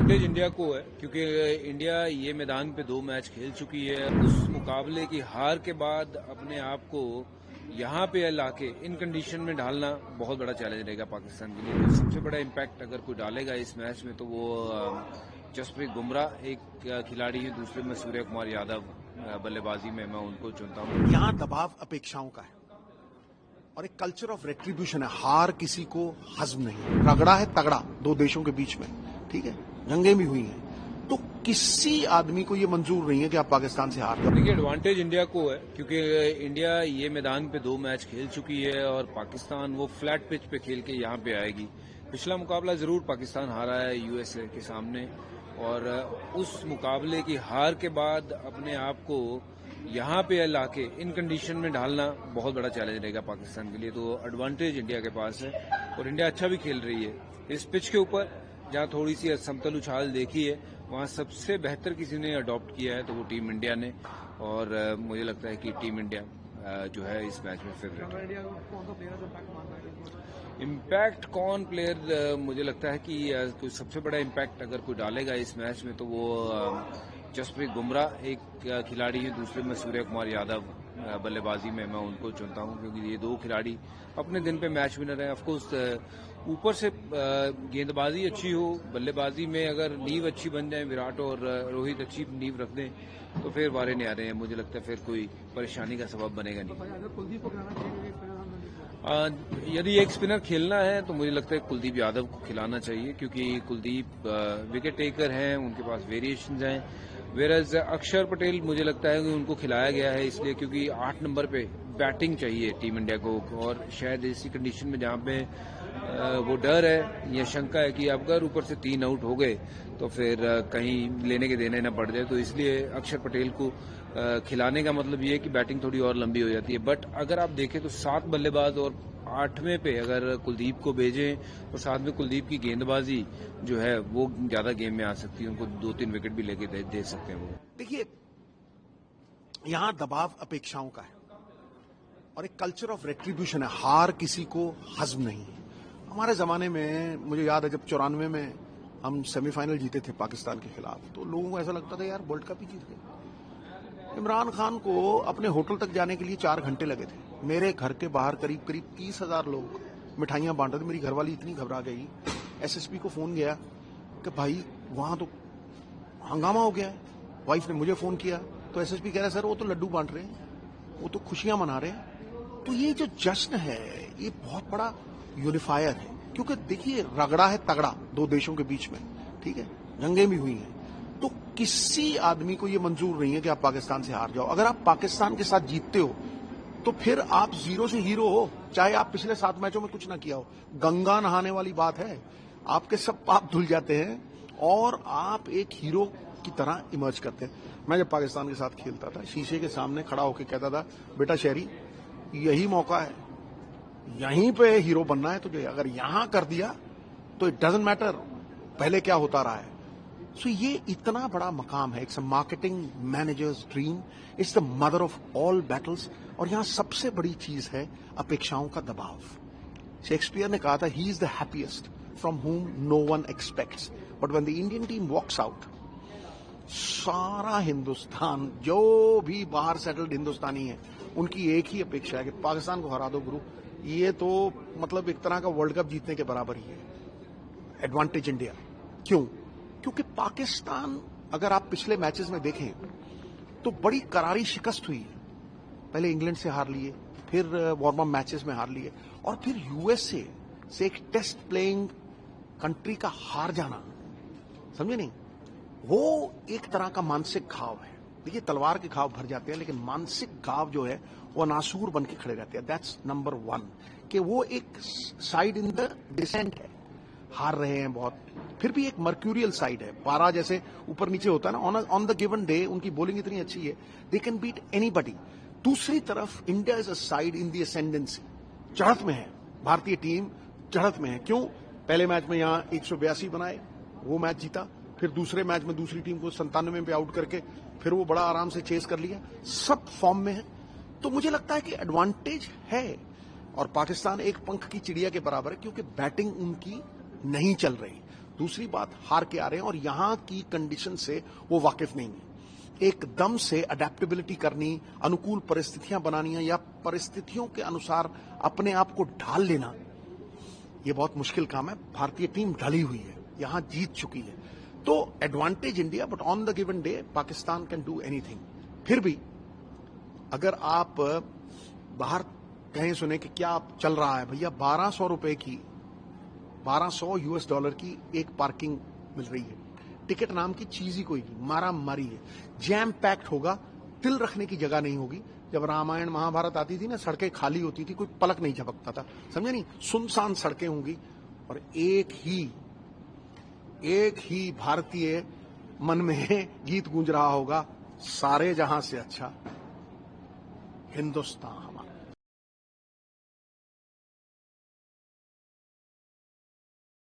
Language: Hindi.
एडवांटेज इंडिया को है क्योंकि इंडिया ये मैदान पे 2 मैच खेल चुकी है। उस मुकाबले की हार के बाद अपने आप को यहाँ पे लाके इन कंडीशन में ढालना बहुत बड़ा चैलेंज रहेगा पाकिस्तान के लिए। तो सबसे बड़ा इम्पैक्ट अगर कोई डालेगा इस मैच में तो वो जसप्रीत बुमराह एक खिलाड़ी है, दूसरे में सूर्य कुमार यादव बल्लेबाजी में मैं उनको चुनता हूँ। यहाँ दबाव अपेक्षाओं का है और एक कल्चर ऑफ रेट्रीब्यूशन है। हार किसी को हजम नहीं, रगड़ा है तगड़ा दो देशों के बीच में, ठीक है, जंगें भी हुई हैं, तो किसी आदमी को ये मंजूर नहीं है कि आप पाकिस्तान से हार जाओ। देखिए, एडवांटेज इंडिया को है क्योंकि इंडिया ये मैदान पे 2 मैच खेल चुकी है और पाकिस्तान वो फ्लैट पिच पे खेल के यहाँ पे आएगी। पिछला मुकाबला जरूर पाकिस्तान हारा है यूएसए के सामने और उस मुकाबले की हार के बाद अपने आप को यहाँ पे लाके इन कंडीशन में ढालना बहुत बड़ा चैलेंज रहेगा पाकिस्तान के लिए। तो एडवांटेज इंडिया के पास है और इंडिया अच्छा भी खेल रही है इस पिच के ऊपर। जहाँ थोड़ी सी समतल उछाल देखी है वहाँ सबसे बेहतर किसी ने अडॉप्ट किया है तो वो टीम इंडिया ने, और मुझे लगता है कि टीम इंडिया जो है इस मैच में फेवरेट है। इम्पैक्ट कौन प्लेयर, मुझे लगता है कि कोई सबसे बड़ा इम्पैक्ट अगर कोई डालेगा इस मैच में तो वो जसप्रीत बुमराह एक खिलाड़ी है, दूसरे में सूर्य कुमार यादव बल्लेबाजी में मैं उनको चुनता हूं क्योंकि ये 2 खिलाड़ी अपने दिन पे मैच विनर हैं। ऑफकोर्स ऊपर से गेंदबाजी अच्छी हो, बल्लेबाजी में अगर नींव अच्छी बन जाए, विराट और रोहित अच्छी नींव रख दें तो फिर वारे नहीं आ रहे हैं। मुझे लगता है फिर कोई परेशानी का सबब बनेगा नहीं। यदि एक स्पिनर खेलना है तो मुझे लगता है कुलदीप यादव को खिलाना चाहिए क्योंकि कुलदीप विकेट टेकर हैं, उनके पास वेरिएशंस हैं। वेरज अक्षर पटेल मुझे लगता है कि उनको खिलाया गया है इसलिए क्योंकि 8 नंबर पे बैटिंग चाहिए टीम इंडिया को, और शायद इसी कंडीशन में जहां पे वो डर है या शंका है कि अगर ऊपर से 3 आउट हो गए तो फिर कहीं लेने के देने न पड़ जाए, तो इसलिए अक्षर पटेल को खिलाने का मतलब ये है कि बैटिंग थोड़ी और लंबी हो जाती है। बट अगर आप देखें तो 7 बल्लेबाज और 8वें पे अगर कुलदीप को भेजें और साथ में कुलदीप की गेंदबाजी जो है वो ज्यादा गेम में आ सकती है, उनको 2-3 विकेट भी लेके दे सकते हैं वो। देखिए, यहाँ दबाव अपेक्षाओं का है और एक कल्चर ऑफ रेट्रीब्यूशन है। हार किसी को हजम नहीं है। हमारे जमाने में मुझे याद है जब 94 में हम सेमीफाइनल जीते थे पाकिस्तान के खिलाफ, तो लोगों को ऐसा लगता था यार वर्ल्ड कप ही जीत गए। इमरान खान को अपने होटल तक जाने के लिए 4 घंटे लगे थे। मेरे घर के बाहर करीब 30,000 लोग मिठाइयां बांट रहे थे। मेरी घरवाली इतनी घबरा गई, एसएसपी को फोन गया कि भाई वहां तो हंगामा हो गया है। वाइफ ने मुझे फोन किया तो एसएसपी कह रहा है सर वो तो लड्डू बांट रहे हैं, वो तो खुशियां मना रहे हैं। तो ये जो जश्न है ये बहुत बड़ा यूनिफायर है क्योंकि देखिए रगड़ा है तगड़ा 2 देशों के बीच में, ठीक है, जंगें भी हुई हैं, तो किसी आदमी को ये मंजूर नहीं है कि आप पाकिस्तान से हार जाओ। अगर आप पाकिस्तान के साथ जीतते हो तो फिर आप 0 से हीरो हो, चाहे आप पिछले 7 मैचों में कुछ ना किया हो। गंगा नहाने वाली बात है, आपके सब पाप धुल जाते हैं और आप एक हीरो की तरह इमर्ज करते हैं। मैं जब पाकिस्तान के साथ खेलता था शीशे के सामने खड़ा होकर कहता था बेटा शहरी यही मौका है, यहीं पे हीरो बनना है तुझे, अगर यहां कर दिया तो इट डजंट मैटर पहले क्या होता रहा है। सो ये इतना बड़ा मकाम है, it's a marketing managers dream, it's the mother of all battles. और यहां सबसे बड़ी चीज है अपेक्षाओं का दबाव। शेक्सपियर ने कहा था he is the happiest from whom no one expects, but when the Indian team walks out, सारा हिंदुस्तान जो भी बाहर सेटल्ड हिंदुस्तानी है उनकी एक ही अपेक्षा है कि पाकिस्तान को हरा दो गुरु। ये तो मतलब एक तरह का वर्ल्ड कप जीतने के बराबर ही है। एडवांटेज इंडिया क्यों? क्योंकि पाकिस्तान अगर आप पिछले मैचेस में देखें तो बड़ी करारी शिकस्त हुई है। पहले इंग्लैंड से हार लिए, फिर वार्म अप मैचेस में हार लिए और फिर यूएसए से एक टेस्ट प्लेइंग कंट्री का हार जाना, समझे नहीं, वो एक तरह का मानसिक घाव है। देखिए तलवार के घाव भर जाते हैं लेकिन मानसिक घाव जो है वो नासूर बन के खड़े रहते हैं। दैट्स नंबर 1 कि वो एक साइड इन द डिसेंट है, हार रहे हैं बहुत, फिर भी एक मर्क्यूरियल साइड है, पारा जैसे ऊपर नीचे होता है ना, ऑन द गिवन डे उनकी बॉलिंग इतनी अच्छी है दे कैन बीट एनीबडी। दूसरी तरफ India is a side in the ascendancy, चढ़त में है, भारतीय टीम चढ़त में है। क्यों? पहले मैच में यहां 182 बनाए, वो मैच जीता, फिर दूसरे मैच में दूसरी टीम को 97 पे आउट करके फिर वो बड़ा आराम से चेस कर लिया, सब फॉर्म में है। तो मुझे लगता है कि एडवांटेज है और पाकिस्तान एक पंख की चिड़िया के बराबर है क्योंकि बैटिंग उनकी नहीं चल रही। दूसरी बात, हार के आ रहे हैं और यहां की कंडीशन से वो वाकिफ नहीं है। एकदम से अडेप्टेबिलिटी करनी, अनुकूल परिस्थितियां बनानी है या परिस्थितियों के अनुसार अपने आप को ढाल लेना, ये बहुत मुश्किल काम है। भारतीय टीम ढली हुई है, यहां जीत चुकी है, तो advantage India, but on the given day Pakistan can do anything. फिर भी अगर आप बाहर कहीं सुने कि क्या चल रहा है भैया, 1200 रुपए की, 1200 US डॉलर की एक पार्किंग मिल रही है। टिकट नाम की चीज ही कोई नहीं, मारा मारी है, जैम पैक्ड होगा, तिल रखने की जगह नहीं होगी। जब रामायण महाभारत आती थी ना, सड़कें खाली होती थी, कोई पलक नहीं झपकता था, समझे नहीं, सुनसान सड़कें होंगी और एक ही भारतीय मन में गीत गूंज रहा होगा, सारे जहां से अच्छा हिंदुस्तान।